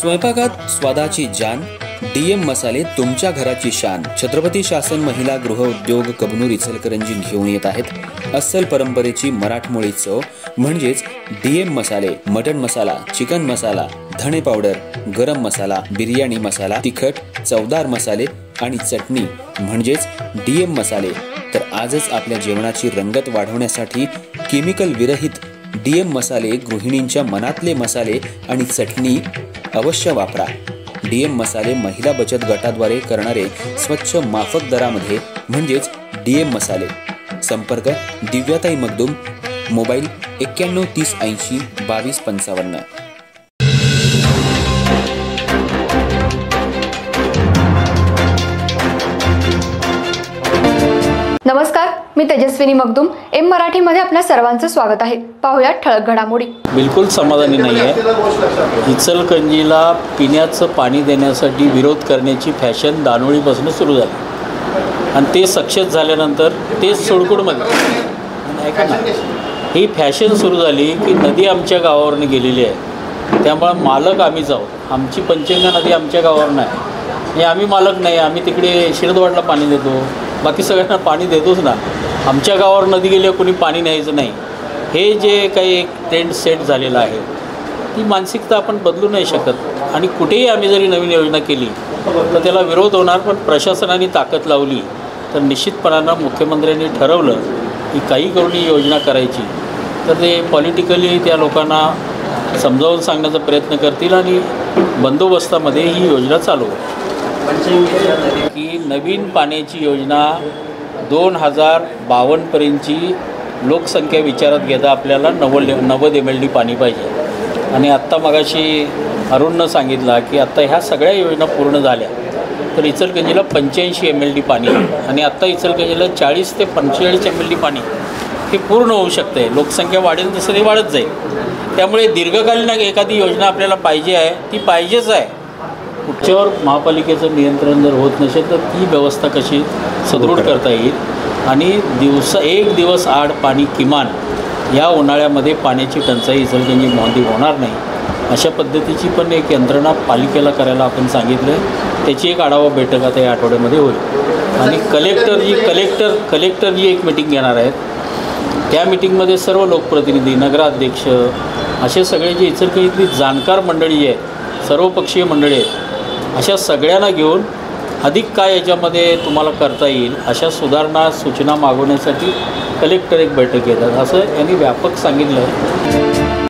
स्वयंपाकात स्वादाची जान, डीएम मसाले तुमच्या घराची शान। छत्रपती शासन महिला गृह उद्योग कबनूर इचलकरंजी घेऊन येत आहेत अस्सल परंपरेची मराठमोळी चव म्हणजेच डीएम मसाले। मटन मसाला, चिकन मसाला, धणे पावडर, गरम मसाला, बिर्याणी मसाला, तिखट चवदार मसाले आणि चटणी म्हणजेच डीएम मसाले। तर आजच आपल्या जेवणाची रंगत वाढवण्यासाठी केमिकल विरहित डीएम मसाले, गृहिणींच्या मनातले मसाले आणि चटणी अवश्य वापरा। डीएम मसाले महिला बचत गटाद्वारे करणारे स्वच्छ माफक दरामध्ये म्हणजेच डीएम मसाले। संपर्क दिव्याताई मगदूम, मोबाईल 91 30 80 22 55। नमस्कार, मी तेजस्विनी मगदूम। एम मराठीमध्ये आपल्या सर्वांचं स्वागत आहे। पाहूया ठळक घडामोडी। बिलकुल समाधानी नाही आहे। इचलकरंजीला पिण्याचं पाणी देण्यासाठी विरोध करण्याची फॅशन दानोळीपासून सुरू झाली आणि ते सक्सेस झाल्यानंतर ते सोडकुडमध्ये ऐका ना, ही फॅशन सुरू झाली की नदी आमच्या गावावरून गेलेली आहे, त्यामुळे मालक आम्हीच आहोत। आमची पंचगंगा नदी आमच्या गावावर नाही हे आम्ही मालक नाही, आम्ही तिकडे शिरदवाडला पाणी देतो, बाकी सगळ्यांना पाणी देतोच ना। आमच्या गावावर नदी गेल्यावर कोणी पाणी न्यायचं नाही, हे जे काही एक ट्रेंड सेट झालेलं आहे, ती मानसिकता आपण बदलू नाही शकत। आणि कुठेही आम्ही जरी नवीन योजना केली तर त्याला विरोध होणार, पण प्रशासनाने ताकद लावली तर निश्चितपणानं मुख्यमंत्र्यांनी ठरवलं की काही करून ही योजना करायची तर ते पॉलिटिकली त्या लोकांना समजावून सांगण्याचा प्रयत्न करतील आणि बंदोबस्तामध्ये ही योजना चालू होईल। की नवीन पाण्याची योजना 2052पर्यंतची लोकसंख्या विचारात घेता आपल्याला 90 MLD पाणी पाहिजे। आणि आत्ता मगाशी अरुणनं सांगितलं की आत्ता ह्या सगळ्या योजना पूर्ण झाल्या तर इचलकरंजीला 85 MLD पाणी आणि आत्ता इचलकरंजीला 40 ते 45 MLD पाणी हे पूर्ण होऊ शकते। लोकसंख्या वाढेल तसं ते वाढत जाईल, त्यामुळे दीर्घकालीन एखादी योजना आपल्याला पाहिजे आहे, ती पाहिजेच आहे। कुठच्यावर महापालिकेचं नियंत्रण जर होत नसेल तर ती व्यवस्था कशी सुदृढ करता येईल आणि एक दिवस आड पाणी किमान या उन्हाळ्यामध्ये पाण्याची टंचाई इचलकरंजीमध्ये होणार नाही, अशा पद्धतीची पण एक यंत्रणा पालिकेला करायला आपण सांगितलं आहे। त्याची एक आढावा बैठक आता या आठवड्यामध्ये होईल आणि कलेक्टर जी एक मीटिंग घेणार आहेत, त्या मीटिंगमध्ये सर्व लोकप्रतिनिधी, नगराध्यक्ष असे सगळे जे इचलकरंजीतली जाणकार मंडळी आहेत, सर्वपक्षीय मंडळी आहेत, अशा सगळ्यांना घेऊन अधिक काय याच्यामध्ये तुम्हाला करता येईल अशा सुधारणा सूचना मागवण्यासाठी कलेक्टर एक बैठक घेतात असं यांनी व्यापक सांगितलं आहे।